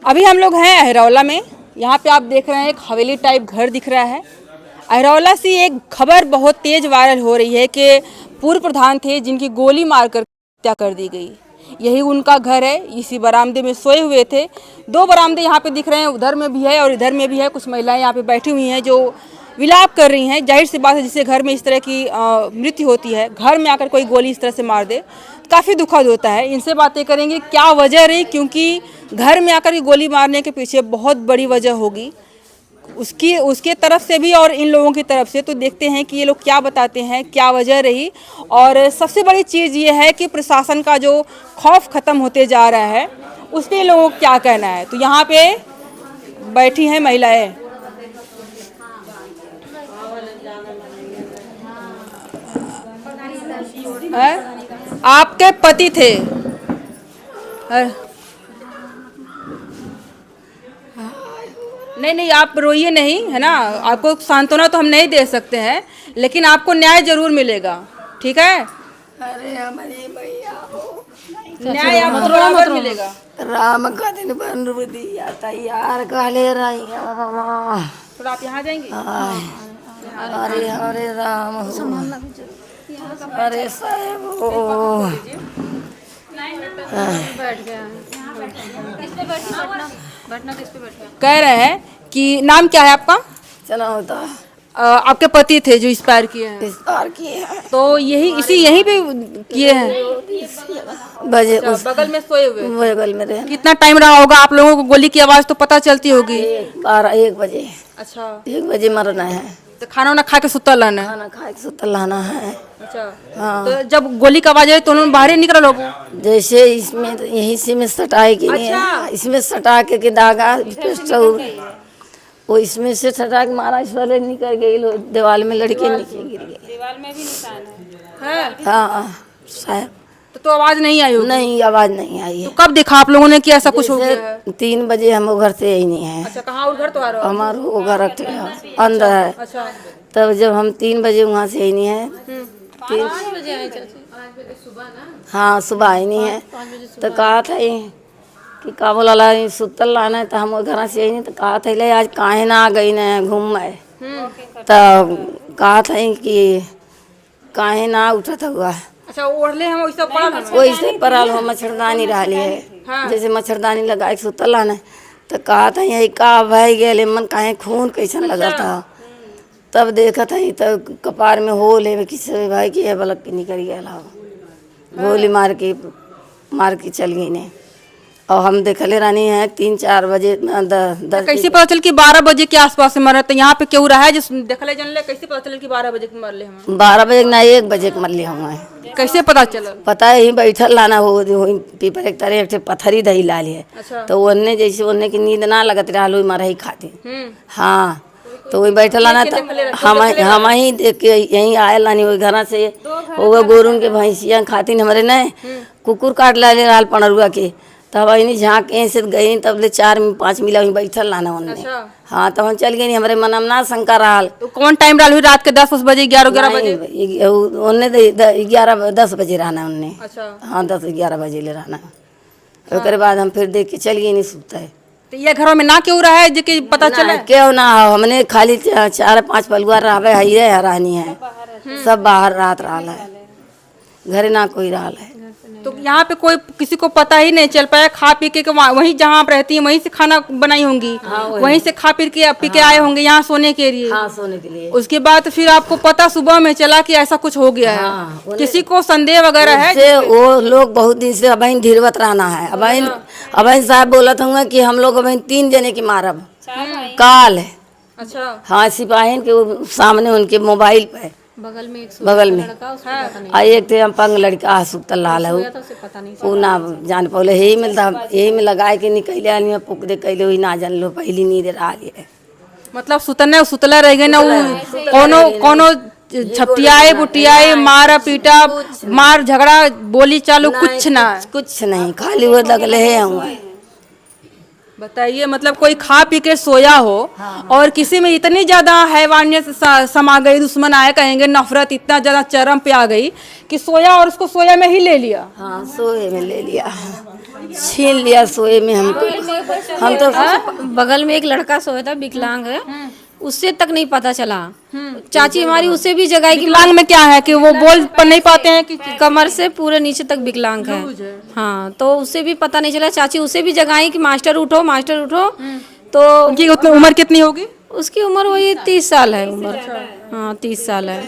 अभी हम लोग हैं अहरौला में। यहाँ पे आप देख रहे हैं एक हवेली टाइप घर दिख रहा है। अहरौला से एक खबर बहुत तेज वायरल हो रही है कि पूर्व प्रधान थे जिनकी गोली मारकर हत्या कर दी गई। यही उनका घर है। इसी बरामदे में सोए हुए थे। दो बरामदे यहाँ पे दिख रहे हैं, उधर में भी है और इधर में भी है। कुछ महिलाएं यहाँ पे बैठी हुई हैं जो विलाप कर रही हैं। जाहिर सी बात है, जिससे घर में इस तरह की मृत्यु होती है, घर में आकर कोई गोली इस तरह से मार दे, काफ़ी दुखद होता है। इनसे बातें करेंगे क्या वजह रही, क्योंकि घर में आकर के गोली मारने के पीछे बहुत बड़ी वजह होगी उसके तरफ से भी और इन लोगों की तरफ से। तो देखते हैं कि ये लोग क्या बताते हैं, क्या वजह रही। और सबसे बड़ी चीज़ ये है कि प्रशासन का जो खौफ ख़त्म होते जा रहा है, उस पर लोगों को क्या कहना है। तो यहाँ पे बैठी हैं महिलाएं। आपके पति थे? नहीं, आप रोइए नहीं, है ना। आपको सांत्वना तो हम नहीं दे सकते हैं, लेकिन आपको न्याय जरूर मिलेगा, ठीक है। अरे हमारी भैया न्याय आपको बराबर मिलेगा। राम का दिन बन दिया तैयार काले रही। थोड़ा आप यहाँ जाएंगे। अरे हरे राम अरे साहब कह रहे हैं कि नाम क्या है आपका? चला होता आपके पति थे जो एक्सपायर किए हैं? एक्सपायर किए हैं तो यहीं पे किए हैं? बजे अच्छा, बगल में सोए हुए? बगल में रहे। कितना टाइम रहा होगा? आप लोगों को गोली की आवाज तो पता चलती होगी। 1 बजे। अच्छा, 1 बजे मरना है। तो खाना वाना खा के सुतल रहना है? खाना खा के सुतल लाना है। अच्छा, हाँ। तो जब गोली की आवाज आई तो उन्होंने बाहर ही निकल लोग? जैसे इसमें तो यहीं से में सटाए की नहीं है। इसमें सटा के दागा पिस्टल वो इसमें से सटा के मारा, इस वाले निकल गई दीवार में, लड़के नीचे गिर गए। दीवार में भी निशान है? हाँ साहब। तो आवाज नहीं आई होगी? नहीं, आवाज नहीं आई है। तो कब देखा आप लोगों ने कि ऐसा कुछ हो गया है? 3 बजे हम वो घर से ही नहीं है। अच्छा, कहाँ उधर तो आ रहा है? हमारा वो घर अंदर है। अच्छा, तब जब हम 3 बजे वहाँ से ही नहीं है। 5 बजे आए सुबह ना? हाँ, सुबह ही नहीं है। तो कहा था कि का बोला सुतल लाना है, तो हम घर से ही नहीं। तो कहा था ले आज काहे ना आ गई न घूम आए। तो कहा था कि काहे ना उठा हुआ। अच्छा, ओढ़ले हम वैसा पड़ल हम? वैसे पड़ल हो, मच्छरदानी रही है। हाँ। जैसे मच्छरदानी लगा के सुतल लाना। तो कहा था यही का भाई गए मन काहे खून कैसन लगा था। तब देखा था तो कपार में होल है, किसी भाई की है बलक के निकल गया। गोली मार के चल गई ने। और हम देखले रानी है 3-4 बजे 10। कैसे पता चल कि 12 बजे के आसपास से मर? तो यहाँ पे क्यों रहा है जिस देखले जनले? कैसे पता चल कि 12 बजे के मरले हम? 12 बजे ना 1 बजे के मरले हम है। कैसे पता चला? पता है, ही बैठल लाना हो पीपर एक तरह एक पत्थरी दही लाली है। अच्छा। तो ओन्ने जैसे ओन्ने की नींद ना लगत रहा मरही खाती। हाँ, तो वही बैठल लाना था। हम ही देख के यहीं आए लानी वही घर से वो गोरुन के भैंसिया खातिन हमारे न कुकुर काट ला ले राल पनरुआ के। तब वही झाँक से गई, तब ले 4-5 मिला वहीं बैठल लाना उनने। अच्छा। हाँ, तब हम चल गए। हमारे मन में ना शंका रहा। तो कौन टाइम रहा? रात के 10 बजे 11 बजे? उन्ने 11-10 बजे रहना उनने। अच्छा। हाँ, 10-11 बजे ले रहना। उसके बाद हम फिर देख के चल गए, नहीं सुनता है। तो ये घरों में ना क्यों रहा है जो पता चला? क्यों ना, हमने खाली 4-5 पलुआ रहा है, रानी है सब बाहर रात रहा है, घरे ना कोई रहा है। तो यहाँ पे कोई किसी को पता ही नहीं चल पाया? खा पी के वहीं जहाँ आप रहती हैं वहीं से खाना बनाई होंगी? हाँ, वहीं से खा पी के आए होंगे यहाँ सोने के लिए? हाँ, सोने के लिए। उसके बाद फिर आपको पता सुबह में चला कि ऐसा कुछ हो गया है? हाँ, किसी को संदेह वगैरह है? वो लोग बहुत दिन से अबहिन धीरवत रहना है। अबहिन साहब बोला था कि हम लोग अबहिन 3 जने की मारब काल है। अच्छा। हाँ, सिपाही के सामने उनके मोबाइल पे बगल में एक थे पंग लड़का सुतल लाल है। वो ना जान पौले यही में लगाए के निकले आदमी पुक दे कैले वही ना जान लो पहली नींद रहा है। मतलब सुतला रह गए ना? कोनो छपटियाए बुटियाए मारा पीटा मार झगड़ा बोली चालू कुछ नहीं, खाली वो लगले है। बताइए, मतलब कोई खा पी के सोया हो। हाँ। और किसी में इतनी ज्यादा हैवानियत समा गई, दुश्मन आए कहेंगे, नफरत इतना ज्यादा चरम पे आ गई कि सोया और उसको सोया में ही ले लिया। हाँ, सोए में ले लिया। छीन लिया सोए में हमको। हम तो बगल में एक लड़का सोया था, विकलांग है, उससे तक नहीं पता चला। चाची हमारी उसे भी जगाई कि विकलांग में क्या है कि वो बोल पर नहीं पाते हैं कि कमर से पूरे नीचे तक विकलांग है। हाँ, तो उससे भी पता नहीं चला। चाची उसे भी जगाई कि मास्टर उठो, मास्टर उठो। तो उनकी उतनी उम्र कितनी होगी? उसकी उम्र वही 30 साल है उम्र। हाँ 30 साल है,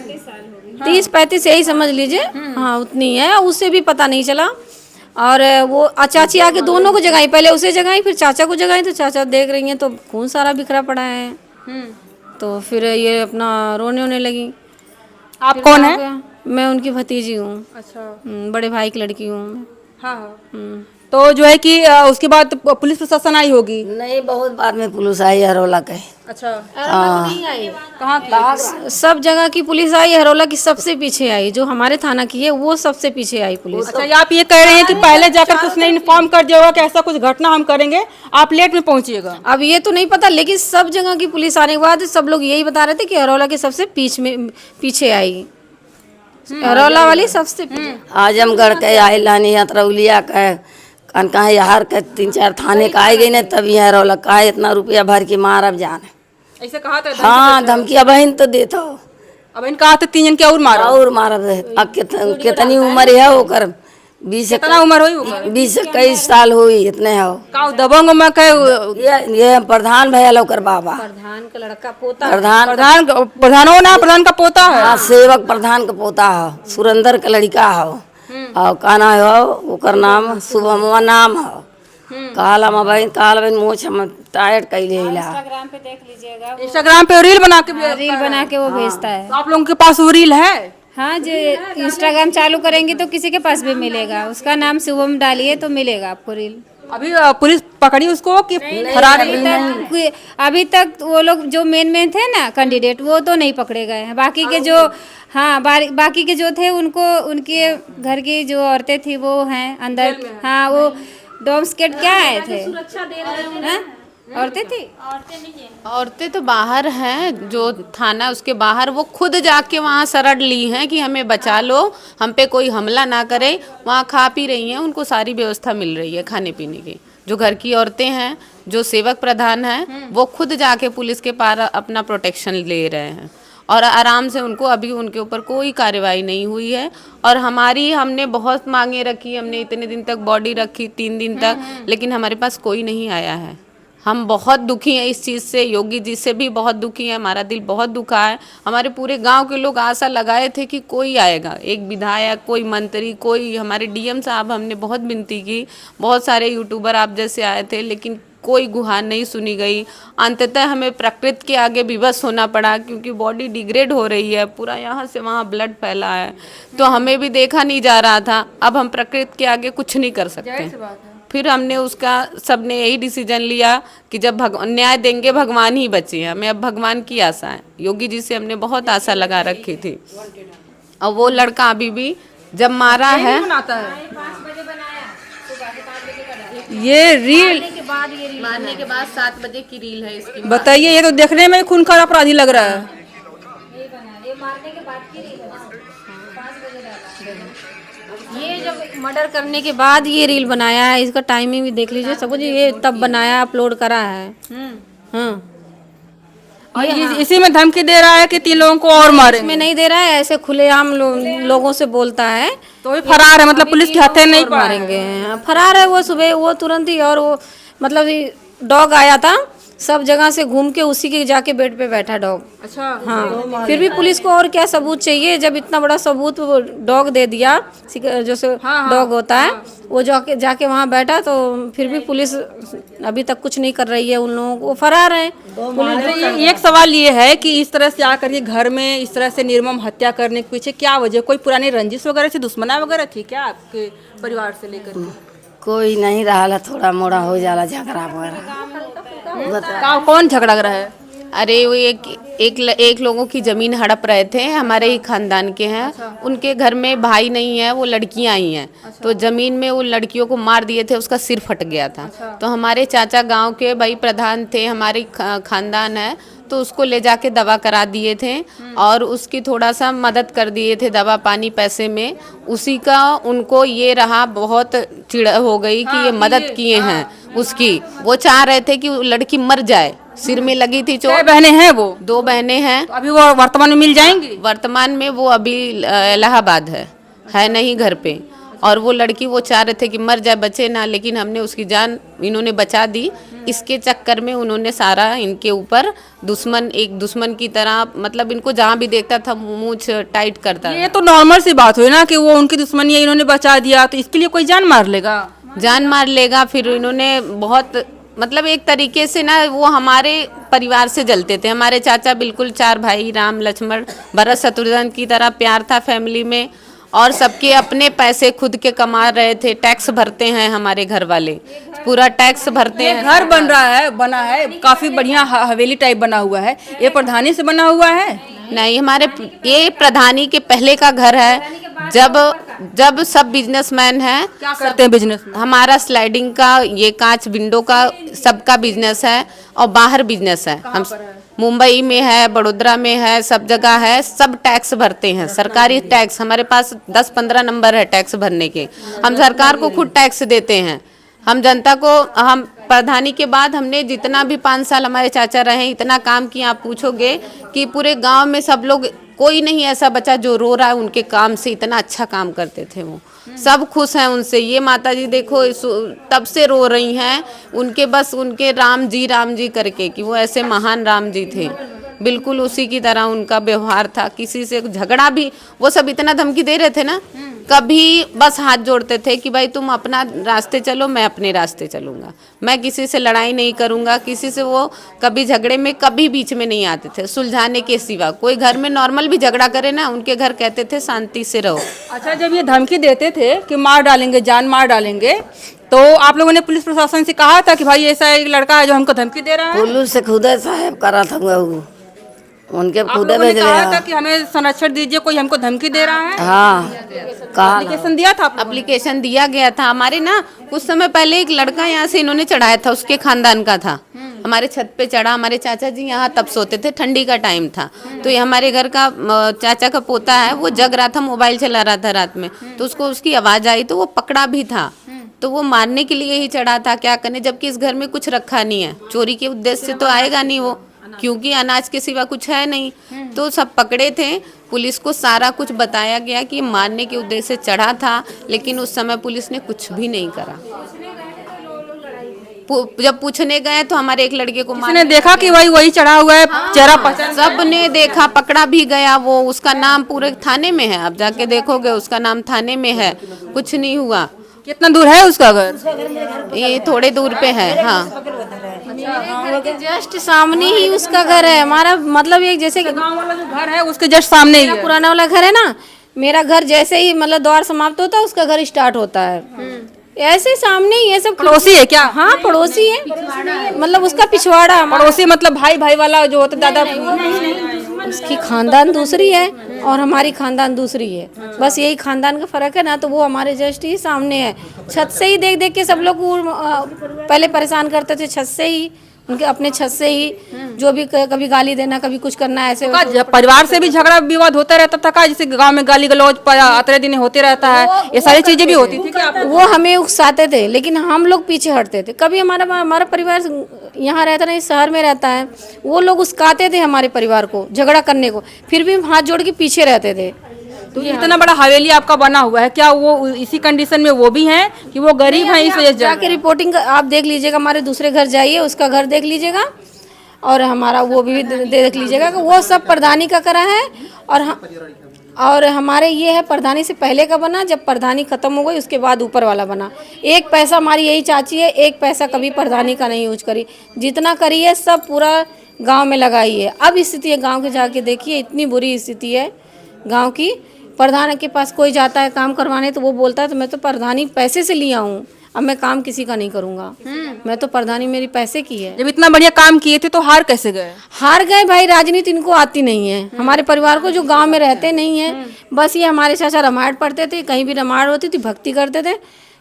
30-35 यही समझ लीजिए। हाँ उतनी है, उससे भी पता नहीं चला। और वो चाची आके दोनों को जगाई, पहले उसे जगाई फिर चाचा को जगाई। तो चाचा देख रही हैं तो खून सारा बिखरा पड़ा है। तो फिर ये अपना रोने होने लगी। आप कौन है? मैं उनकी भतीजी हूँ। अच्छा। बड़े भाई की लड़की हूँ मैं। हाँ। तो जो है कि उसके बाद पुलिस प्रशासन आई होगी। नहीं, बहुत बाद में पुलिस आई हरोला के। अच्छा। हाँ, कहाँ की? सब जगह की पुलिस आई, हरोला की सबसे पीछे आई। जो हमारे थाना की है वो सबसे पीछे आई पुलिस। अच्छा, ये आप ये कह रहे हैं कि पहले जाकर के उसने इन्फॉर्म कर दिया होगा कि ऐसा कुछ घटना हम करेंगे, आप लेट में पहुंचिएगा। अब ये तो नहीं पता, लेकिन सब जगह की पुलिस आने के बाद सब लोग यही बता रहे थे कि हरोला के सबसे पीछे आई। हरोला वाली सबसे पीछे। आजमगढ़ के आई लानी यात्रौलिया के कहाँ यार के 3-4 थाने का आई गई ने, तब यहाँ हरोला का इतना रुपया भर के मारब जाने। ऐसे कहा था? हाँ, धमकिया बहन तो देता हो। अब इन कहा था 3 जन के और मारो। और मारब। अब कितनी उम्र है ओकर? 20 कितना उम्र हुई होगा? 20-21 साल हुई, इतने हो। का दबंग में कहे ये प्रधान भैया ओकर बाबा, प्रधान का लड़का पोता। प्रधान प्रधानो ना प्रधान का पोता है। हाँ, सेवक प्रधान का पोता हो, सुरेंद्र का लड़का हो। और काना हो ओकर नाम शुभमवा नाम हो। काला बहन मोछ हम टाइट कैले हिला। इंस्टाग्राम पे देख लीजिएगा, इंस्टाग्राम पे रील बना के रील बना के वो भेजता है। तो आप लोगों के पास वो रील है? हाँ, जो इंस्टाग्राम चालू करेंगे तो किसी के पास भी मिलेगा। उसका नाम शुभम डालिए तो मिलेगा आपको रील। अभी पुलिस पकड़ी उसको कि फरार है? अभी तक वो लोग जो मेन थे ना कैंडिडेट, वो तो नहीं पकड़े गए हैं। बाकी के जो बाकी के जो थे उनको, उनके घर की जो औरतें थी वो हैं अंदर। हाँ, वो डोमस्केट क्या आए थे, सुरक्षा दे रहे हैं। औरतें थी, औरतें तो बाहर हैं, जो थाना उसके बाहर वो खुद जाके वहाँ शरण ली हैं कि हमें बचा लो, हम पे कोई हमला ना करे। वहाँ खा पी रही हैं, उनको सारी व्यवस्था मिल रही है खाने पीने की। जो घर की औरतें हैं, जो सेवक प्रधान हैं, वो खुद जाके पुलिस के पार अपना प्रोटेक्शन ले रहे हैं और आराम से उनको, अभी उनके ऊपर कोई कार्रवाई नहीं हुई है। और हमने बहुत मांगे रखी, हमने इतने दिन तक बॉडी रखी 3 दिन तक, लेकिन हमारे पास कोई नहीं आया है। हम बहुत दुखी हैं इस चीज़ से, योगी जी से भी बहुत दुखी है, हमारा दिल बहुत दुखा है। हमारे पूरे गांव के लोग आशा लगाए थे कि कोई आएगा, एक विधायक, कोई मंत्री, कोई हमारे डीएम साहब, हमने बहुत विनती की, बहुत सारे यूट्यूबर आप जैसे आए थे, लेकिन कोई गुहार नहीं सुनी गई। अंततः हमें प्रकृति के आगे विवश होना पड़ा, क्योंकि बॉडी डिग्रेड हो रही है, पूरा यहाँ से वहाँ ब्लड फैला है, तो हमें भी देखा नहीं जा रहा था। अब हम प्रकृति के आगे कुछ नहीं कर सकते। फिर हमने उसका, सबने यही डिसीजन लिया कि जब न्याय देंगे भगवान ही बचे हैं। हमें अब भगवान की आशा है, योगी जी से हमने बहुत आशा लगा रखी थी। और वो लड़का अभी भी जब मारा है, ये रील मारने के बाद 7 बजे की रील है इसकी। बताइए, ये तो देखने में खूनखार अपराधी लग रहा है। ये जब मर्डर करने के बाद ये रील बनाया है, इसका टाइमिंग भी देख लीजिए सब कुछ। ये तब बनाया, अपलोड करा है। हाँ, और इसी में धमकी दे रहा है कि 3 लोगों को और मारेंगे। में नहीं दे रहा है, ऐसे खुलेआम लोगों से बोलता है। तो भी फरार है, मतलब पुलिस के हथे नहीं मारेंगे। फरार है वो, सुबह वो तुरंत ही। और वो मतलब डॉग आया था, सब जगह से घूम के उसी के जाके बेड पे बैठा डॉग। अच्छा। हाँ, फिर भी पुलिस को और क्या सबूत चाहिए, जब इतना बड़ा सबूत वो डॉग दे दिया, जैसे डॉग होता है, वो जाके वहाँ बैठा, तो फिर भी पुलिस अभी तक कुछ नहीं कर रही है उन लोगों को। फरार है पुलिस। एक सवाल ये है कि इस तरह से आकर के घर में इस तरह से निर्मम हत्या करने के पीछे क्या वजह? कोई पुरानी रंजिश वगैरह से, दुश्मना वगैरह थी क्या आपके परिवार से लेकर के? कोई नहीं रहा, थोड़ा मोड़ा हो जाला झगड़ा वगैरह। कौन झगड़ा रहा है? अरे वो एक लोगों की जमीन हड़प रहे थे, हमारे ही खानदान के हैं। उनके घर में भाई नहीं है, वो लड़कियां आई हैं। तो जमीन में वो लड़कियों को मार दिए थे, उसका सिर फट गया था। तो हमारे चाचा गांव के भाई प्रधान थे, हमारे खानदान है, तो उसको ले जाके दवा करा दिए थे और उसकी थोड़ा सा मदद कर दिए थे दवा पानी पैसे में। उसी का उनको ये रहा, बहुत चिढ़ हो गई कि ये मदद किए हैं उसकी। वो चाह रहे थे कि वो लड़की मर जाए, सिर में लगी थी क्या चोट। बहनें हैं वो? 2 बहनें हैं। तो अभी वो वर्तमान में मिल जाएंगी? वर्तमान में वो अभी इलाहाबाद है नहीं घर पे। और वो लड़की वो चाह रहे थे कि मर जाए, बचे ना, लेकिन हमने उसकी जान इन्होंने बचा दी। इसके चक्कर में उन्होंने सारा इनके ऊपर एक दुश्मन की तरह, मतलब इनको जहाँ भी देखता था मुंह टाइट करता। ये तो नॉर्मल सी बात हुई ना कि वो उनकी दुश्मनी है, इन्होंने बचा दिया, तो इसके लिए कोई जान मार लेगा? जान मार लेगा। फिर इन्होंने बहुत, मतलब एक तरीके से ना वो हमारे परिवार से जलते थे। हमारे चाचा बिल्कुल 4 भाई, राम लक्ष्मण भरत शत्रुघ्न की तरह प्यार था फैमिली में, और सबके अपने पैसे खुद के कमा रहे थे। टैक्स भरते हैं हमारे घर वाले, पूरा टैक्स भरते हैं। घर बना है काफी बढ़िया, हवेली टाइप बना हुआ है। ये प्रधानी से बना हुआ है? नहीं, हमारे ये प्रधानी के पहले का घर है। जब सब बिजनेसमैन हैं। क्या करते हैं बिजनेस में? हमारा स्लाइडिंग का, ये कांच विंडो का सबका बिजनेस है, और बाहर बिजनेस है। हम मुंबई में है, बड़ोदरा में है, सब जगह है। सब टैक्स भरते हैं, सरकारी टैक्स। हमारे पास 10-15 नंबर है टैक्स भरने के। हम सरकार को खुद टैक्स देते हैं। हम जनता को, हम प्रधानी के बाद हमने जितना भी 5 साल हमारे चाचा रहे, इतना काम किया। आप पूछोगे कि पूरे गांव में सब लोग, कोई नहीं ऐसा बचा जो रो रहा है उनके काम से। इतना अच्छा काम करते थे वो, सब खुश हैं उनसे। ये माता जी देखो तब से रो रही हैं उनके, बस उनके राम जी करके, कि वो ऐसे महान राम जी थे। बिल्कुल उसी की तरह उनका व्यवहार था। किसी से झगड़ा भी, वो सब इतना धमकी दे रहे थे ना, कभी बस हाथ जोड़ते थे कि भाई तुम अपना रास्ते चलो, मैं अपने रास्ते चलूंगा, मैं किसी से लड़ाई नहीं करूंगा। किसी से वो कभी झगड़े में कभी बीच में नहीं आते थे, सुलझाने के सिवा। कोई घर में नॉर्मल भी झगड़ा करे ना, उनके घर कहते थे शांति से रहो। अच्छा, जब ये धमकी देते थे कि मार डालेंगे, जान मार डालेंगे, तो आप लोगों ने पुलिस प्रशासन से कहा था कि भाई ऐसा एक लड़का है जो हमको धमकी दे रहा है? पुलिस से खुद साहब करा था वो, उनके आप खुद लोगों ने भेज कहा लिया। था कि हमें संरक्षण दीजिए, कोई हमको धमकी दे रहा है? हाँ, कहा एप्लीकेशन दिया था आप लोगों ने? एप्लीकेशन दिया गया था। हमारे ना कुछ समय पहले एक लड़का यहाँ से इन्होंने चढ़ाया था, उसके खानदान का था। हमारे छत पे चढ़ा। हमारे चाचा जी यहाँ तब सोते थे, ठंडी का टाइम था। तो ये हमारे घर का चाचा का पोता है, वो जग रहा था, मोबाइल चला रहा था रात में, तो उसको उसकी आवाज़ आई तो वो पकड़ा भी था। तो वो मारने के लिए ही चढ़ा था, क्या करने, जबकि इस घर में कुछ रखा नहीं है। चोरी के उद्देश्य से तो आएगा नहीं वो, क्योंकि अनाज के सिवा कुछ है नहीं। तो सब पकड़े थे। पुलिस को सारा कुछ बताया गया कि मारने के उद्देश्य से चढ़ा था, लेकिन उस समय पुलिस ने कुछ भी नहीं करा। जब पूछने गए तो हमारे एक लड़के को किसी ने देखा कि वही चढ़ा हुआ है, चेहरा पहचान? सब ने देखा, पकड़ा भी गया वो। उसका नाम पूरे थाने में है, आप जाके देखोगे उसका नाम थाने में है। कुछ नहीं हुआ। कितना दूर है उसका घर? ये थोड़े दूर पे है। हाँ, जस्ट सामने ही उसका घर है हमारा। मतलब एक जैसे कि गांव वाला जो घर है उसके जस्ट सामने ही है। पुराना वाला घर है ना, मेरा घर जैसे ही मतलब द्वार समाप्त होता है उसका घर स्टार्ट होता है। ऐसे सामने ही ये सब पड़ोसी है क्या? हाँ, पड़ोसी है। मतलब उसका पिछवाड़ा। पड़ोसी मतलब भाई वाला जो होता, दादा? उसकी खानदान दूसरी है और हमारी खानदान दूसरी है, बस यही खानदान का फर्क है ना। तो वो हमारे जस्ट ही सामने है। छत से ही देख देख के सब लोग पहले परेशान करते थे, छत से ही, उनके अपने छत से ही जो भी कभी गाली देना, कभी कुछ करना, ऐसे परिवार से भी झगड़ा विवाद होता रहता था का? जैसे गांव में गाली गलौज आतरे दिन होते रहता है, ये सारी चीजें भी होती थी क्या? वो हमें उकसाते थे, लेकिन हम लोग पीछे हटते थे। कभी हमारा परिवार यहाँ रहता नहीं, शहर में रहता है, वो लोग उकसाते थे हमारे परिवार को झगड़ा करने को, फिर भी हम हाथ जोड़ के पीछे रहते थे। तो इतना बड़ा हवेली आपका बना हुआ है, क्या वो इसी कंडीशन में वो भी हैं कि वो गरीब हैं, इस वजह से? जाके रिपोर्टिंग आप देख लीजिएगा, हमारे दूसरे घर जाइए, उसका घर देख लीजिएगा, और हमारा वो भी देख लीजिएगा कि वो सब प्रधानी का करा है। और हमारे ये है प्रधानी से पहले का बना, जब प्रधानी खत्म हो गई उसके बाद ऊपर वाला बना। एक पैसा हमारी यही चाची है, एक पैसा कभी प्रधानी का नहीं यूज करी। जितना करी है सब पूरा गांव में लगाई है। अब स्थिति है गांव के, जाके देखिए, इतनी बुरी स्थिति है गांव की। प्रधान के पास कोई जाता है काम करवाने तो वो बोलता है तो मैं तो प्रधानी पैसे से लिया हूँ, अब मैं काम किसी का नहीं करूँगा, मैं तो प्रधानी मेरी पैसे की है। जब इतना बढ़िया काम किए थे तो हार कैसे गए? हार गए भाई, राजनीति इनको आती नहीं है। हमारे परिवार को जो गांव में रहते नहीं है, बस ये हमारे चाचा रामायण पढ़ते थे, कहीं भी रामायण होती थी भक्ति करते थे।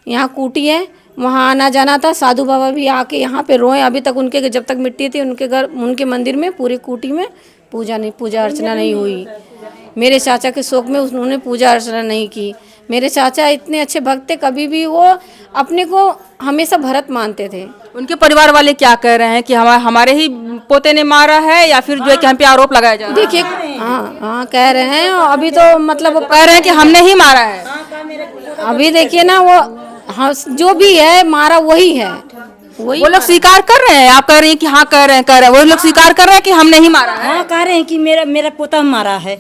यहाँ कूटी है, वहाँ आना जाना था। साधु बाबा भी आके यहाँ पे रोए, अभी तक उनके जब तक मिट्टी थी उनके घर, उनके मंदिर में पूरी कूटी में पूजा अर्चना नहीं हुई। मेरे चाचा के शोक में उन्होंने पूजा अर्चना नहीं की। मेरे चाचा इतने अच्छे भक्त थे, कभी भी वो अपने को हमेशा भरत मानते थे। उनके परिवार वाले क्या कह रहे हैं कि हमारे ही पोते ने मारा है, या फिर जो है कि हम पे आरोप लगाया जा रहा है? देखिए, हाँ कह रहे हैं, अभी तो मतलब वो कह रहे हैं कि हमने ही मारा है। अभी देखिए ना, वो हाँ जो भी है मारा वही है, वही वो लोग स्वीकार कर रहे हैं, आप कह रही हैं कि हाँ कह रहे हैं, वो लोग स्वीकार कर रहे हैं कि हमने ही मारा है। हाँ कह रहे हैं कि मेरा पोता मारा है।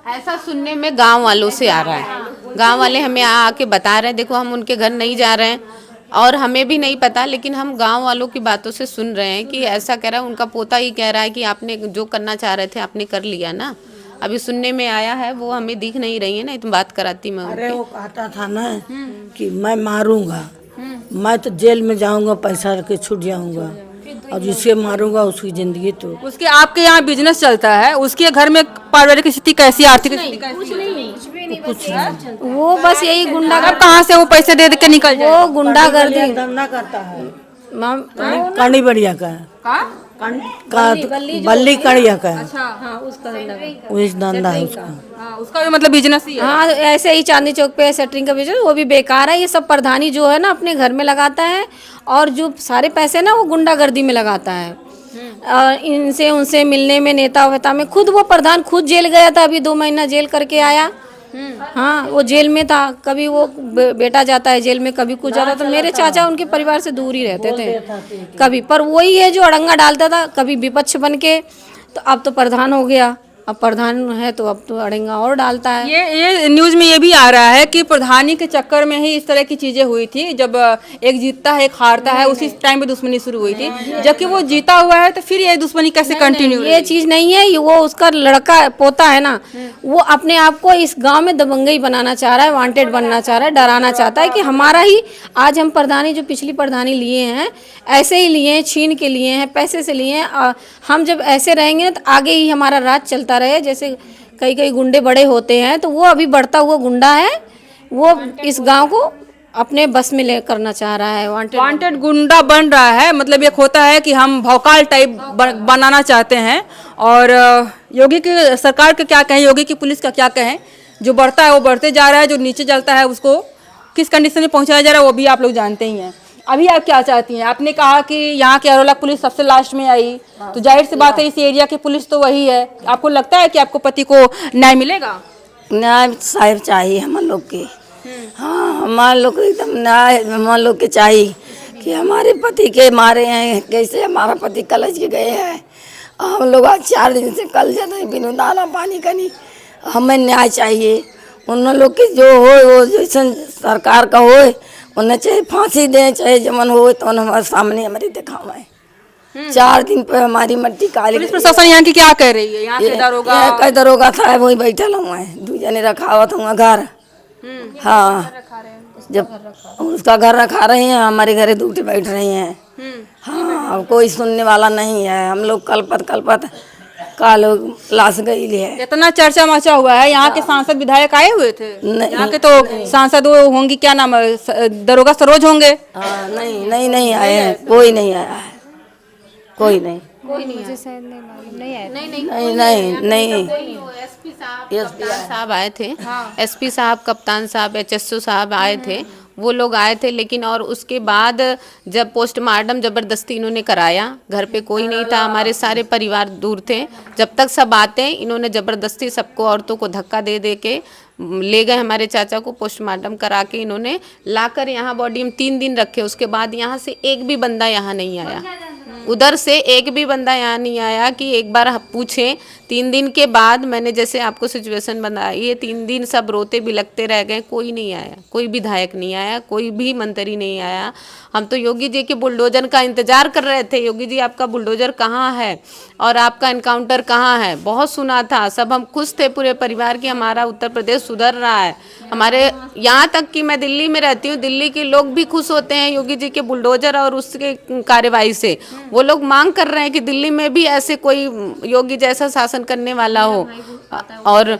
ऐसा सुनने में गांव वालों से आ रहा है। गांव वाले हमें आके बता रहे हैं, देखो हम उनके घर नहीं जा रहे हैं और हमें भी नहीं पता, लेकिन हम गांव वालों की बातों से सुन रहे हैं कि ऐसा कह रहा है, उनका पोता ही कह रहा है कि आपने जो करना चाह रहे थे आपने कर लिया ना। अभी सुनने में आया है, वो हमें दिख नहीं रही है ना, तुम बात कराती मैं अरे वो कहता था ना कि मैं मारूंगा, मैं तो जेल में जाऊंगा, पैसा रख छूट जाऊंगा, और जिसे मारूंगा उसकी जिंदगी तो। उसके आपके यहाँ बिजनेस चलता है, उसके घर में पारिवारिक स्थिति कैसी, आर्थिक स्थिति कैसी? कुछ नहीं, वो बस यही गुंडा अब कहाँ से वो पैसे दे के निकल जाए? वो गुंडागर्दी धंधा करता है। मैम, कड़ी बढ़िया का बल्ली कड़िया का हाँ उसका धंधा है। वही धंधा है उसका। हाँ, उसका भी मतलब बिजनेस ही है। हाँ ऐसे ही चांदी चौक पे सेटरिंग का बिजनेस, वो भी बेकार है। ये सब प्रधानी जो है ना अपने घर में लगाता है, और जो सारे पैसे ना वो गुंडागर्दी में लगाता है। इनसे उनसे मिलने में, नेता वेता में, खुद वो प्रधान खुद जेल गया था, अभी 2 महीना जेल करके आया। हाँ वो जेल में था, कभी वो बेटा जाता है जेल में, कभी कुछ जाता। तो मेरे चाचा उनके परिवार से दूर ही रहते थे कभी, पर वही है जो अड़ंगा डालता था, कभी विपक्ष बन के। तो अब तो प्रधान हो गया, अब प्रधान है तो अब तो अड़ंगा और डालता है। ये न्यूज में ये भी आ रहा है कि प्रधानी के चक्कर में ही इस तरह की चीजें हुई थी। जब एक जीतता है एक हारता है, उसी टाइम पे दुश्मनी शुरू हुई थी। जबकि वो जीता हुआ है तो फिर ये दुश्मनी कैसे कंटिन्यू? ये चीज नहीं है, वो उसका लड़का पोता है ना, वो अपने आप को इस गांव में दबंगई बनाना चाह रहा है, वांटेड बनना चाह रहा है, डराना चाहता है कि हमारा ही आज हम प्रधानी, जो पिछली प्रधानी लिए हैं ऐसे ही लिए हैं, छीन के लिए हैं, पैसे से लिए हैं। हम जब ऐसे रहेंगे तो आगे ही हमारा राज चलता रहे। जैसे कई कई गुंडे बड़े होते हैं, तो वो अभी बढ़ता हुआ गुंडा है, वो इस गांव को अपने बस में ले करना चाह रहा है, वांटेड गुंडा बन रहा है। मतलब एक होता है कि हम भौकाल टाइप बनाना चाहते हैं। और योगी की सरकार का क्या कहें, योगी की पुलिस का क्या कहें? जो बढ़ता है वो बढ़ते जा रहा है, जो नीचे चलता है उसको किस कंडीशन में पहुंचाया जा रहा है वो भी आप लोग जानते ही हैं। अभी आप क्या चाहती हैं? आपने कहा कि यहाँ के अरोला पुलिस सबसे लास्ट में आई, तो जाहिर सी बात है इस एरिया की पुलिस तो वही है। आपको लगता है कि आपको पति को न्याय मिलेगा? न्याय साहब चाहिए हम लोग के। हाँ हमारे लोग को एकदम न्याय हम लोग के चाहिए कि हमारे पति के मारे हैं, कैसे हमारा पति कलश के गए हैं। हम लोग आज 4 दिन से कल जाते बिनु दाना पानी का नहीं। हमें न्याय चाहिए। उन लोग के जो हो वो जैसे सरकार का हो, उन्हें चाहे फांसी दें चाहे जमन हो, तो हमारे सामने हमारी दिखावे। 4 दिन पे हमारी मट्टी काली। पुलिस प्रशासन यहाँ की क्या कह रही है? यहाँ के दरोगा दरोगा साहब वही बैठल हुआ है, 2 जने रखावत हुआ घर। हाँ जब उसका घर रखा रहे हैं, हमारे घरे दूटे बैठ रही हैं। हाँ अब कोई सुनने वाला नहीं है। हम लोग कलपत का लोग लाश गई है। इतना चर्चा मचा हुआ है। यहाँ के सांसद विधायक आए हुए थे? यहाँ के तो सांसद वो होंगी, क्या नाम है, दरोगा सरोज होंगे? नहीं आए हैं, कोई नहीं आया है, कोई नहीं। नहीं एसपी साहब आए थे, एसपी साहब, कप्तान साहब, एचएसओ साहब आए थे, वो लोग आए थे। लेकिन और उसके बाद जब पोस्टमार्टम जबरदस्ती इन्होंने कराया, घर पे कोई नहीं था, हमारे सारे परिवार दूर थे। जब तक सब आते इन्होंने जबरदस्ती सबको, औरतों को धक्का दे दे के ले गए हमारे चाचा को। पोस्टमार्टम करा के इन्होंने लाकर यहाँ बॉडी में 3 दिन रखे। उसके बाद यहाँ से एक भी बंदा यहाँ नहीं आया, उधर से एक भी बंदा यहाँ नहीं आया कि एक बार पूछें। 3 दिन के बाद मैंने जैसे आपको सिचुएशन बनाई, ये 3 दिन सब रोते बिलखते रह गए, कोई नहीं आया, कोई विधायक नहीं आया, कोई भी मंत्री नहीं आया। हम तो योगी जी के बुलडोजर का इंतजार कर रहे थे, योगी जी आपका बुलडोजर कहाँ है और आपका इनकाउंटर कहाँ है। बहुत सुना था, सब हम खुश थे पूरे परिवार की, हमारा उत्तर प्रदेश सुधर रहा है। हमारे यहाँ तक कि मैं दिल्ली में रहती हूँ, दिल्ली के लोग भी खुश होते हैं योगी जी के बुलडोजर और उसके कार्रवाई से। वो लोग मांग कर रहे हैं कि दिल्ली में भी ऐसे कोई योगी जैसा शासन करने वाला हो। और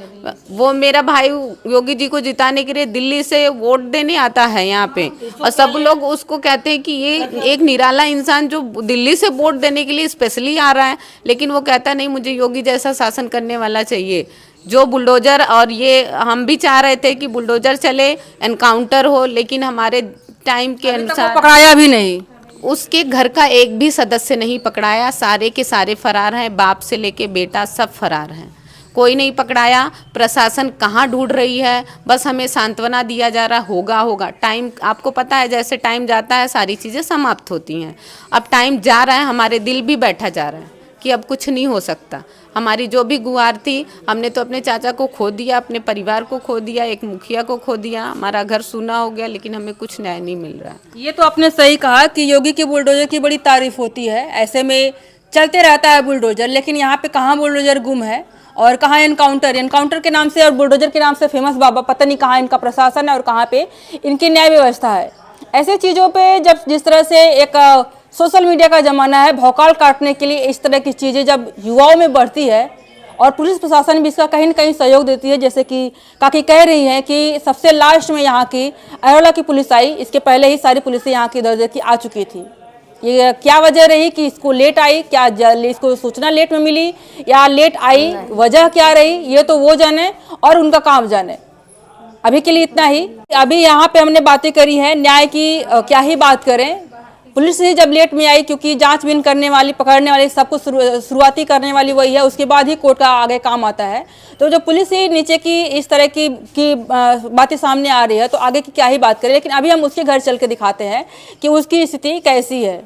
वो मेरा भाई योगी जी को जिताने के लिए दिल्ली से वोट देने आता है यहाँ पे, और सब लोग उसको कहते हैं कि ये एक निराला इंसान जो दिल्ली से वोट देने के लिए स्पेशली आ रहा है, लेकिन वो कहता नहीं मुझे योगी जैसा शासन करने वाला चाहिए। जो बुलडोजर, और ये हम भी चाह रहे थे कि बुलडोजर चले, एनकाउंटर हो, लेकिन हमारे टाइम के अनुसार पकड़ाया भी नहीं। उसके घर का एक भी सदस्य नहीं पकड़ाया, सारे के सारे फरार हैं, बाप से लेके बेटा सब फरार हैं, कोई नहीं पकड़ाया। प्रशासन कहाँ ढूंढ रही है, बस हमें सांत्वना दिया जा रहा होगा होगा। टाइम आपको पता है जैसे टाइम जाता है सारी चीज़ें समाप्त होती हैं। अब टाइम जा रहा है, हमारे दिल भी बैठा जा रहा है कि अब कुछ नहीं हो सकता। हमारी जो भी गुहार थी, हमने तो अपने चाचा को खो दिया, अपने परिवार को खो दिया, एक मुखिया को खो दिया, हमारा घर सूना हो गया, लेकिन हमें कुछ न्याय नहीं मिल रहा। ये तो आपने सही कहा कि योगी के बुलडोजर की बड़ी तारीफ होती है, ऐसे में चलते रहता है बुलडोजर, लेकिन यहाँ पे कहाँ बुलडोजर गुम है और कहाँ एनकाउंटर के नाम से और बुलडोजर के नाम से फेमस बाबा, पता नहीं कहाँ इनका प्रशासन है और कहाँ पे इनकी न्याय व्यवस्था है। ऐसे चीज़ों पे जब जिस तरह से एक सोशल मीडिया का ज़माना है, भौकाल काटने के लिए इस तरह की चीज़ें जब युवाओं में बढ़ती है और पुलिस प्रशासन भी इसका कहीं न कहीं सहयोग देती है, जैसे कि काकी कह रही हैं कि सबसे लास्ट में यहाँ की अयोला की पुलिस आई, इसके पहले ही सारी पुलिसें यहाँ की दर्जे की आ चुकी थी। ये क्या वजह रही कि इसको लेट आई, क्या इसको सूचना लेट में मिली या लेट आई, वजह क्या रही, ये तो वो जाने और उनका काम जाने। अभी के लिए इतना ही। अभी यहाँ पे हमने बातें करी है न्याय की, क्या ही बात करें। पुलिस ही जब लेट में आई, क्योंकि जांचबीन करने वाली, पकड़ने वाली, सब कुछ शुरुआती करने वाली वही है, उसके बाद ही कोर्ट का आगे काम आता है। तो जो पुलिस ही नीचे की इस तरह की बातें सामने आ रही है, तो आगे की क्या ही बात करें। लेकिन अभी हम उसके घर चल के दिखाते हैं कि उसकी स्थिति कैसी है।